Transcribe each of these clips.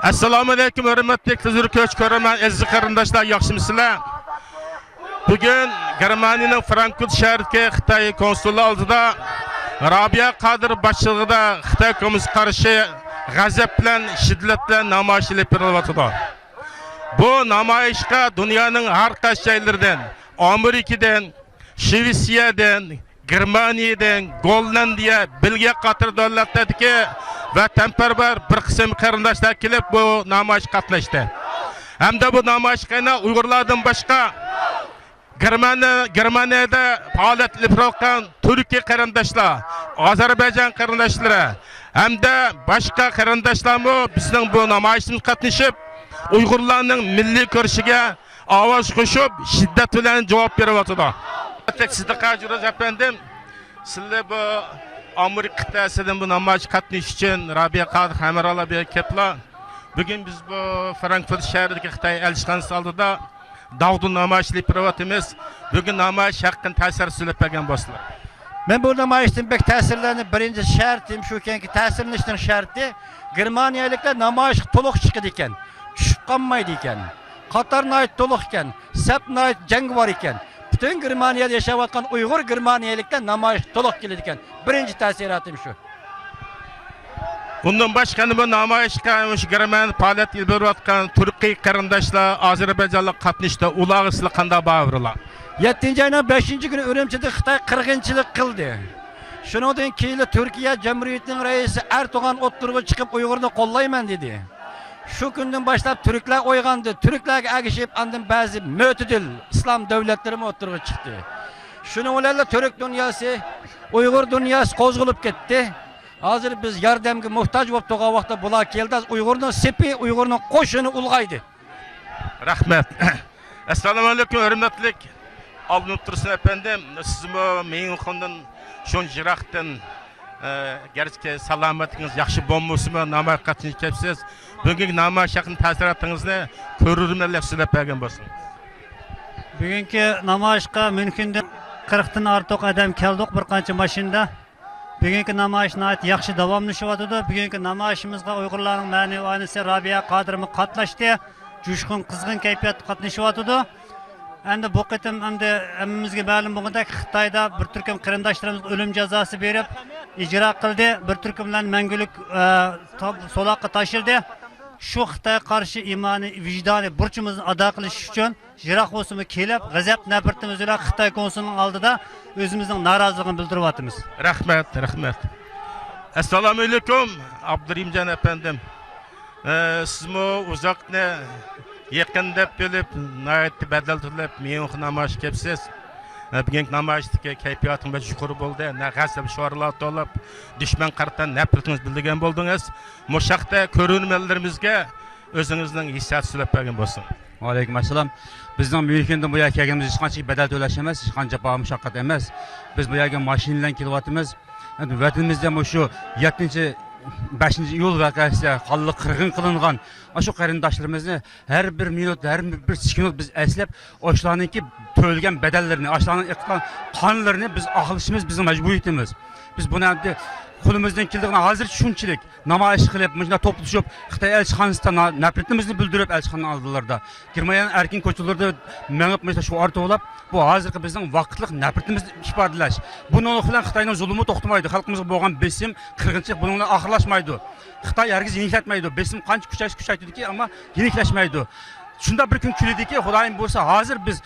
Assalomu alaykum, hurmatli huzur ko'ch ko'raman, aziz qarindoshlar, yaxshimisizlar? Bugun Germaniyaning Frankfurt shahridagi Xitoy konsulluğu oldida Rabia Qadir boshchiligida Xitoy kommunist qarshi g'azab bilan shiddat bilan namoyish olib borilyapti. Bu namoyishga dunyoning har qaysi joylaridan, Amerikadan, Shvetsiyadan, Germaniyadan, Gollandiya, Belgiya qator davlatlardagi vatanparvar bir qism qarindoshlar kelib bu namoyish qatnashdi. Hamda bu namoyishga Uyg'urlardan boshqa Germaniyada faoliyat olib turgan Turkiya qarindoshlar, Ozarbayjon qarindoshlari hamda boshqa qarindoshlarmi bizning bu namoyishimizga qatnashib, Uyg'urlarning milliy kurishiga ovoz qo'shib, shiddat bilan javob beryapti. Sizga Juroz efendim, sizlar bu Amerika qit'asidan bu namoyish qatnashish uchun Rabia Qadir hamrohlar bilan keliblar. Bugun biz bu Frankfurt shahridagi Xitoy elchixonasi oldida davdu namoyish olib boryapmiz. Bugun namoyish haqqında ta'sir so'zlab bergan bo'lsizlar. Men bu namoyishdan bek ta'sirlanib, birinchi shartim shuki, ta'sirlanishning sharti Germaniyaliklar namoyish to'liq chiqadi ekan, tushib qolmaydi ekan. Qatarna to'liq ekan, sapna jangovar ekan. Bütün Germaniyada yaşayotgan Uyg'ur Germaniyaliklar namoyish to'liq keladi ekan. Birinchi ta'siratim shu. Bundan boshqa bu namoyishga Germaniya faoliyat olib borayotgan Turkiy qarindoshlar, Ozarbayjonlik qatnashdi. Ular sizlar qanday bavrlar? 7-oyning 5-kuni Urumchida Xitoy qirg'inchilik qildi. Shuningdek keyin Turkiya Jamhuriyatining raisi Erdo'g'an o'ttirib chiqib Uyg'urni qo'llayman dedi. Şu günden başlap Türkler oygandı. Türklerge ergişip andın bazı mütedil İslam devletleri mi oturuğa çıktı. Şunun olayla Türk dünyası, Uygur dünyası kozgulup gitti. Hazır biz yardımga muhtaç olup toğa vakti bula geldi. Uygur'un sepi, Uygur'un koşunu ulgaydı. Rahmet. Esselamu aleyküm, hürmetlik. Alınıp dursun efendim. Siz bu meyunkundan şun jiraktan gerçekten salametiniz yaxşı bombusu mu namoyish qatnashib kelibsiz. Bugungi namoyish haqida ta'sirotlaringizni ko'rurmanlar so'zlab bergan bo'lsin. Bugungi namoyishga mumkindan 40 dan ortiq odam keldik bir qancha mashinada. Bugungi namoyish nihoyat yaxshi davomlashyapti. Bugungi namoyishimizga Uyg'urlarning ma'naviy onasi Rabia Qadir qatnashdi. Jushqin qizg'in kayfiyatda qatnashyapti. Endi bu qitim endi hammamizga ma'lum bo'lgandek Xitoyda bir turkum qarindoshlarimiz o'lim jazosi berib ijro qildi. Bir turkumlar mangulik so'loqqa tashildi. Shu Xitoyga qarshi iymoniy vijdoniy burchimizni ado qilish uchun jiroq bo'lsa kelib, g'azab nafratimiz bilan Xitoy konsulining oldida o'zimizning noroziligini bildiryapmiz. Rahmat, rahmat. Assalomu alaykum, Abdurahimjon efendim. Sizmi uzoqni yaqin deb bilib, nihoyat badal to'lab men namoyish kelibsiz. Bugungi namoyishdagi kayfiyatim yuqori bo'ldi. G'azab shiorlar to'lib, dushman qaratan nafratingiz bildirgan bo'ldingiz. Mushaqda ko'rurmanlarimizga o'zingizning hissiyat so'zlab bergan bo'lsin. Alaykum assalom. Bizning Myunxendan bu yerga kelganimiz hech qancha badal to'lash emas, hech qancha jafo mushaqqat emas. Biz bu yerga mashina bilan kelyapmiz. Endi vatanimizda shu 7-iyul voqeasida qonli qirg'in qilingan shu qarindoshlarimizni har bir minut, har bir sekund biz eslab, o'shalarningki to'lgan badallarni, o'shalarning iqtidor qonlarini biz oqlashimiz bizning majburiyatimiz. Biz buni endi qo'limizdan keladigan hozir shunchalik namoyish qilib, mana to'plashib, Xitoy elchixonasidan nafratimizni bildirib, elchixona oldilarida, Germaniyaning erkin ko'chalarida mengib, mana shu ortoqlab, bu hozirgi bizning vaqtlik nafratimizni ifodalash. Buning bilan Xitoyning zulmi to'xtamaydi, xalqimizga bo'lgan besim, qirg'inchilik buningla oxirlashmaydi. Xitoy hargiz yeniklatmaydi. Besim qancha kuchaytdiki, ammo yeniklashmaydi. Shunda bir kun kuladiki, Xudoyim bo'lsa, hozir biz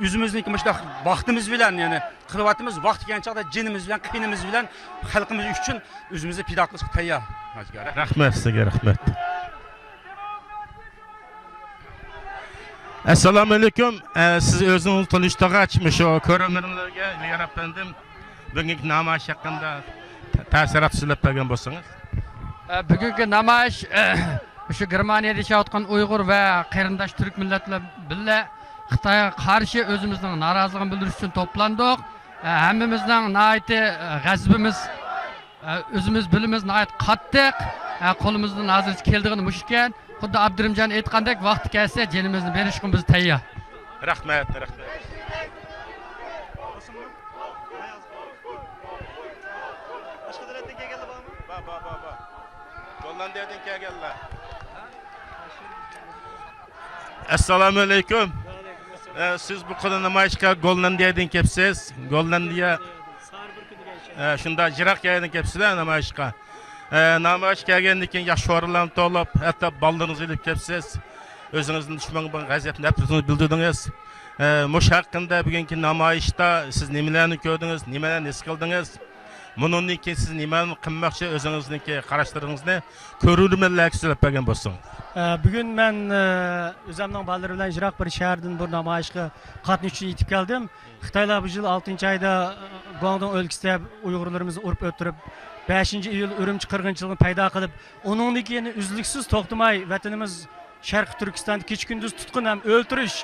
o'zimizniki mana vaqtimiz bilan, ya'ni qilyapmiz, vaqt kelganchaqda jinimiz bilan, qinimiz bilan xalqimiz uchun o'zimizni fido qilishga tayyor. Rahmat sizga, rahmat. Assalomu alaykum. Siz o'zingiz tanishtirg'ach shu ko'ruvchilarga men efendim bugungi namoyish haqida ta'sirot so'zlab bergan bo'lsangiz. Bugungi namoyish şu Germaniyada yaşayotgan Uyg'ur va qarindosh Türk millatlar birga Xitoyga qarshi o'zimizning noroziligini bildirish uchun to'plandik. Hammamizning nihoyat g'azabimiz, o'zimiz bilimiz nihoyat qattiq, qo'limizdan hozir keldigini mushkan. Xuddi Abdurahimjon aytgandek, vaqti kelsa jinimizni berishga biz tayyor. Rahmat, rahmat. Boshqa davlatdan kelganlar bormi? Bor. Gollandiyadan kelganlar. Assalomu alaykum. Siz bu qada namoyishga Gollandiyadan kelibsiz. Gollandiya shunda Jiroq yerdan kelibsizlar namoyishga. Namoyish kelgandan keyin yaxshi o'rinlarni to'lab, hatto ballarınızı ilib kelibsiz. O'zingizning dushmanga bo'lgan g'aziyatni nafratingizni bildirdingiz. Mush haqida bugungi namoyishda siz nimalarni ko'rdingiz, nimalarni his qildingiz? Bundan keyin siz nimani qilmoqchi o'zingizniki qarashlaringizni ko'rurmanlarga so'zlab bergan bo'lsangiz. Bugün ben özümden balları bilen Jiroq bir şehirden bu namoyishga qatnash uchun yetib keldim. Xitoylar bu yıl 6. ayda Guangdong o'lkasida Uyg'urlarimizni urib o'tirib 5 iyul Urumchi qirg'inchiligini paydo qilib, uningdan keyin uzluksiz to'xtamay vatanimiz Sharq Turkistonda kecha kunduz tutqun ham o'ltirish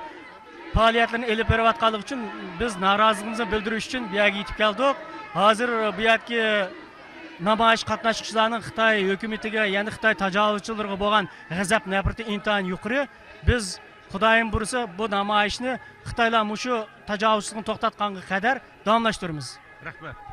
faoliyatlarini elib berayotganligi uchun biz noroziligimizni bildirish uchun bu yerga yetib keldik. Hozir bu yerga namoyish qatnashchilarning Xitoy hukumatiga, ya'ni Xitoy tajovuzchilariga bo'lgan g'azab nafrati intayin yuqori. Biz Xudoyim bursa bu namoyishni Xitoylar mushu tajovuzchilikni to'xtatganga qadar davomlashtiramiz. Rahmat.